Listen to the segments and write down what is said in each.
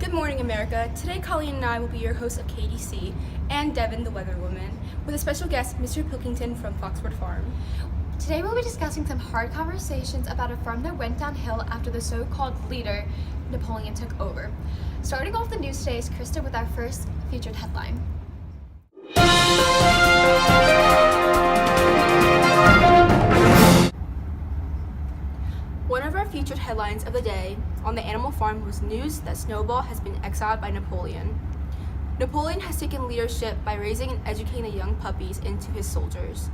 Good morning, America. Today, Colleen and I will be your hosts of KDC and Devin, the weather woman, with a special guest, Mr. Pilkington from Foxwood Farm. Today we'll be discussing some hard conversations about a farm that went downhill after the so-called leader, Napoleon, took over. Starting off the news today is Krysta with our first featured headline. One of our featured headlines of the day on the animal farm was news that Snowball has been exiled by Napoleon. Napoleon has taken leadership by raising and educating the young puppies into his soldiers.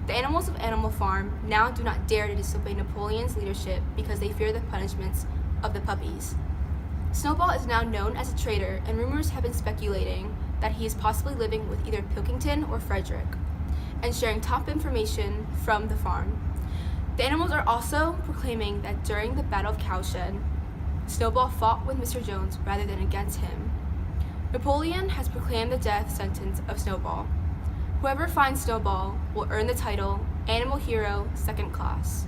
The animals of Animal Farm now do not dare to disobey Napoleon's leadership because they fear the punishments of the puppies. Snowball is now known as a traitor, and rumors have been speculating that he is possibly living with either Pilkington or Frederick and sharing top information from the farm. The animals are also proclaiming that during the Battle of Cowshed, Snowball fought with Mr. Jones rather than against him. Napoleon has proclaimed the death sentence of Snowball. Whoever finds Snowball will earn the title Animal Hero Second Class.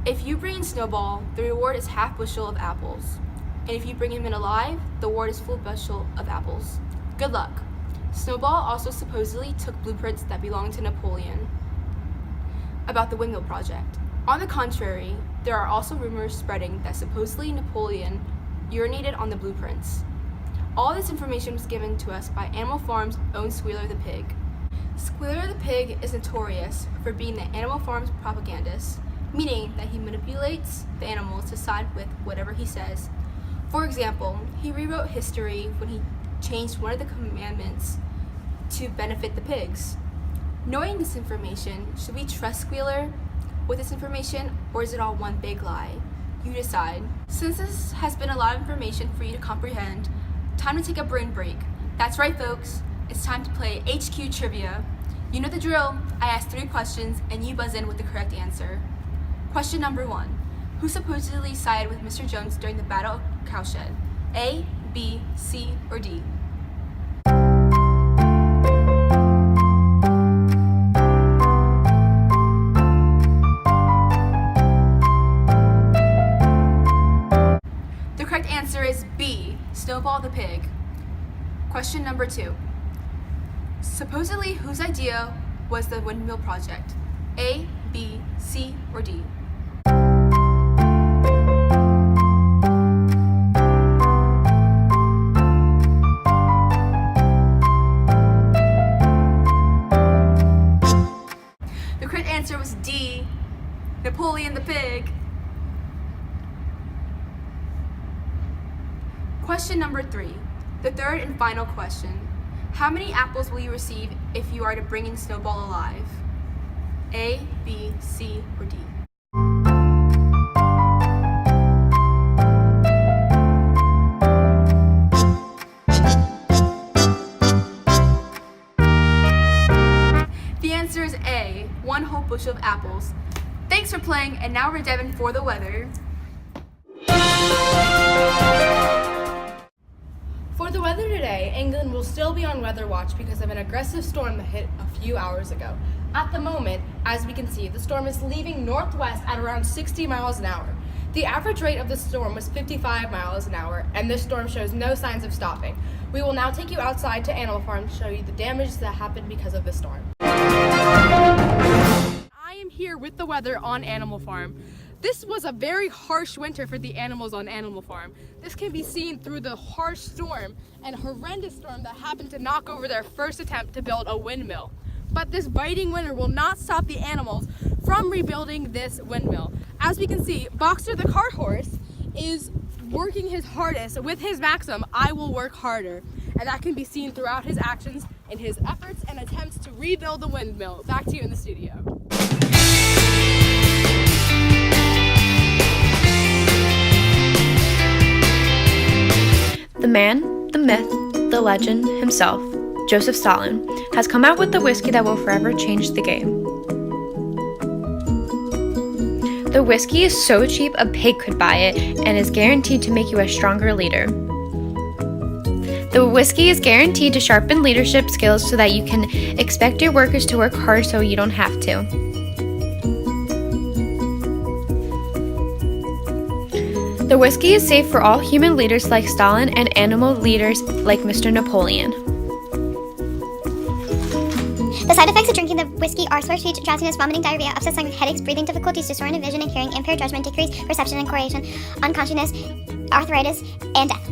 If you bring in Snowball, the reward is half bushel of apples. And if you bring him in alive, the reward is full bushel of apples. Good luck. Snowball also supposedly took blueprints that belonged to Napoleon about the windmill project. On the contrary, there are also rumors spreading that supposedly Napoleon urinated on the blueprints. All this information was given to us by Animal Farm's own Squealer the Pig. Squealer the Pig is notorious for being the Animal Farm's propagandist, meaning that he manipulates the animals to side with whatever he says. For example, he rewrote history when he changed one of the commandments to benefit the pigs. Knowing this information, should we trust Squealer with this information, or is it all one big lie? You decide. Since this has been a lot of information for you to comprehend, time to take a brain break. That's right, folks. It's time to play HQ Trivia. You know the drill. I ask 3 questions, and you buzz in with the correct answer. Question number 1. Who supposedly sided with Mr. Jones during the Battle of Cowshed? A, B, C, or D? The correct answer is B, Snowball the Pig. Question number 2. Supposedly, whose idea was the windmill project? A, B, C, or D? The correct answer was D, Napoleon the Pig. Question number 3, the third and final question. How many apples will you receive if you are to bring in Snowball alive? A, B, C, or D? The answer is A, 1 whole bushel of apples. Thanks for playing, and now we're Devin for the weather. For the weather today, England will still be on weather watch because of an aggressive storm that hit a few hours ago. At the moment, as we can see, the storm is leaving northwest at around 60 miles an hour. The average rate of the storm was 55 miles an hour, and this storm shows no signs of stopping. We will now take you outside to Animal Farm to show you the damage that happened because of the storm. I am here with the weather on Animal Farm. This was a very harsh winter for the animals on Animal Farm. This can be seen through the harsh storm and horrendous storm that happened to knock over their first attempt to build a windmill. But this biting winter will not stop the animals from rebuilding this windmill. As we can see, Boxer the cart horse is working his hardest with his maxim, "I will work harder." And that can be seen throughout his actions in his efforts and attempts to rebuild the windmill. Back to you in the studio. The man, the myth, the legend himself, Joseph Stalin, has come out with the whiskey that will forever change the game. The whiskey is so cheap a pig could buy it and is guaranteed to make you a stronger leader. The whiskey is guaranteed to sharpen leadership skills so that you can expect your workers to work hard so you don't have to. The whiskey is safe for all human leaders like Stalin and animal leaders like Mr. Napoleon. The side effects of drinking the whiskey are slurred speech, drowsiness, vomiting, diarrhea, upset stomach, headaches, breathing difficulties, distortion of vision and hearing, impaired judgment, decreased perception and coordination, unconsciousness, arthritis, and death.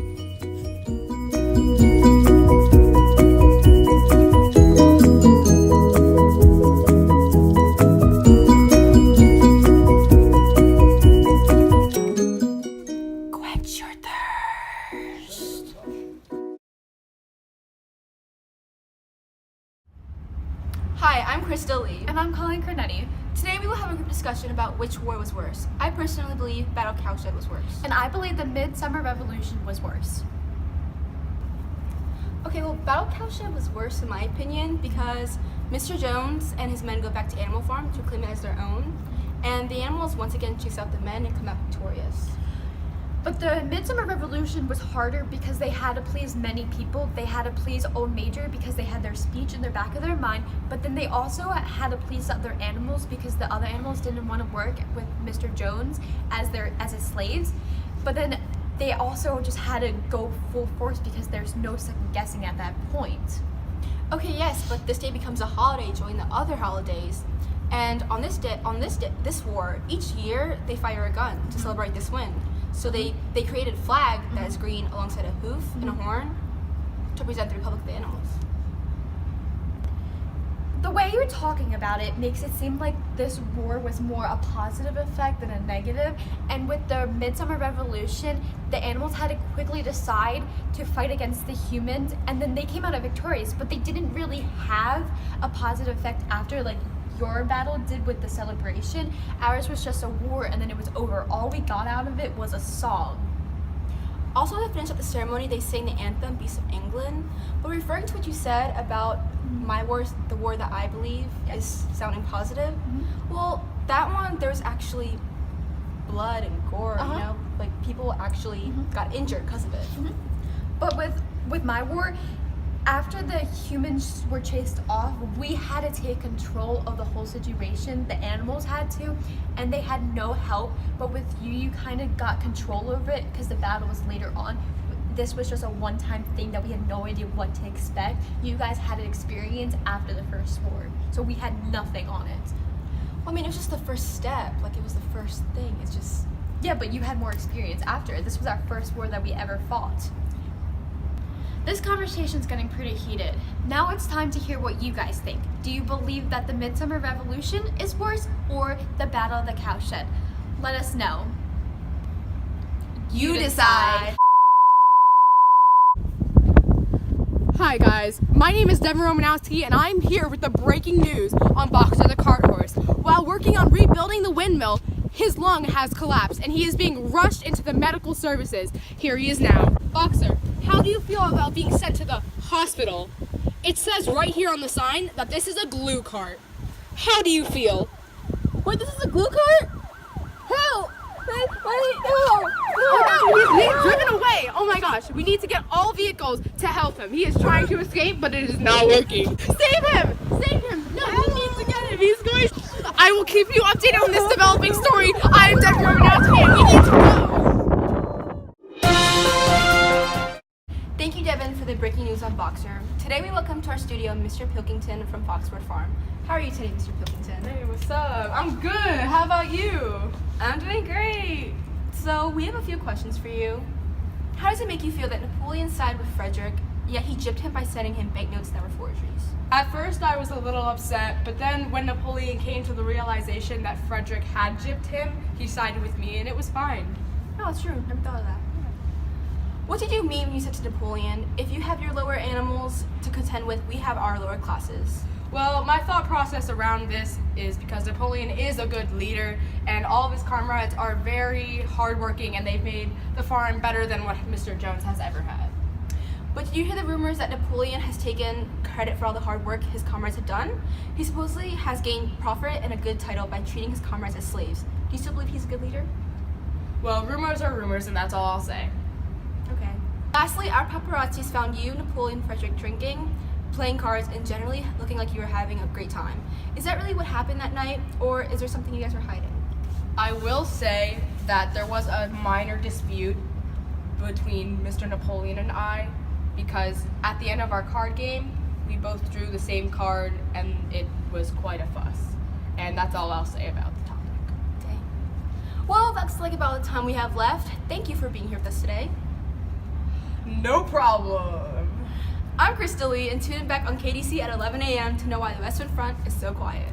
Quench your thirst. Hi, I'm Krysta Lee. And I'm Colleen Creneti. Today we will have a group discussion about which war was worse. I personally believe Battle of Cowshed was worse. And I believe the Midsummer Revolution was worse. Okay, well, Battle of Cowshed was worse in my opinion because Mr. Jones and his men go back to Animal Farm to claim it as their own, and the animals once again chase out the men and come out victorious. But the Midsummer Revolution was harder because they had to please many people. They had to please Old Major because they had their speech in the back of their mind, but then they also had to please other animals because the other animals didn't want to work with Mr. Jones as his slaves. But then they also just had to go full force because there's no second guessing at that point. Okay, yes, but this day becomes a holiday joining the other holidays. And on this war, each year they fire a gun to celebrate this win. So they created a flag that is green alongside a hoof and a horn to represent the Republic of the Animals. The way you're talking about it makes it seem like this war was more a positive effect than a negative. And with the Midsummer Revolution, the animals had to quickly decide to fight against the humans, and then they came out victorious, but they didn't really have a positive effect after, like your battle did with the celebration. Ours was just a war and then it was over. All we got out of it was a song. Also, to finish up the ceremony, they sang the anthem, Beast of England. But referring to what you said about my war, the war that I believe is sounding positive, well, that one, there was actually blood and gore, you know? Like, people actually got injured because of it. But with my war, after the humans were chased off, we had to take control of the whole situation. The animals had to, and they had no help. But with you kind of got control over it because the battle was later on. This was just a one-time thing that we had no idea what to expect. You guys had an experience after the first war, so we had nothing on it. Well, I mean, it was just the first step. Like, it was the first thing. It's just... Yeah, but you had more experience after. This was our first war that we ever fought. This conversation's getting pretty heated. Now it's time to hear what you guys think. Do you believe that the Midsummer Revolution is worse or the Battle of the Cowshed? Let us know. You decide. Hi guys, my name is Devin Romanowski and I'm here with the breaking news on Boxer the cart horse. While working on rebuilding the windmill, his lung has collapsed and he is being rushed into the medical services. Here he is now. Boxer, how do you feel about being sent to the hospital? It says right here on the sign that this is a glue cart. How do you feel? Wait, this is a glue cart? Help! He's being driven away. Oh my gosh, we need to get all vehicles to help him. He is trying to escape, but it is not working. Save him! Save him! No, we need to get him. He's going. I will keep you updated on this developing story. I am Devin Romanowski and we need to go. Thank you, Devin, for the breaking news on Boxer. Today we welcome to our studio Mr. Pilkington from Foxwood Farm. How are you today, Mr. Pilkington? Hey, what's up? I'm good. How about you? I'm doing great. So we have a few questions for you. How does it make you feel that Napoleon sided with Frederick, yet he gypped him by sending him banknotes that were forgeries? At first I was a little upset, but then when Napoleon came to the realization that Frederick had gypped him, he sided with me and it was fine. Oh, it's true. Never thought of that. What did you mean when you said to Napoleon, if you have your lower animals to contend with, we have our lower classes? Well, my thought process around this is because Napoleon is a good leader and all of his comrades are very hardworking and they've made the farm better than what Mr. Jones has ever had. But did you hear the rumors that Napoleon has taken credit for all the hard work his comrades have done? He supposedly has gained profit and a good title by treating his comrades as slaves. Do you still believe he's a good leader? Well, rumors are rumors and that's all I'll say. Okay. Lastly, our paparazzis found you, Napoleon, Frederick drinking, playing cards, and generally looking like you were having a great time. Is that really what happened that night, or is there something you guys are hiding? I will say that there was a minor dispute between Mr. Napoleon and I, because at the end of our card game, we both drew the same card and it was quite a fuss. And that's all I'll say about the topic. Okay. Well, that's like about the time we have left. Thank you for being here with us today. No problem. I'm Krysta Lee, and tune in back on KDC at 11 a.m. to know why the Western Front is so quiet.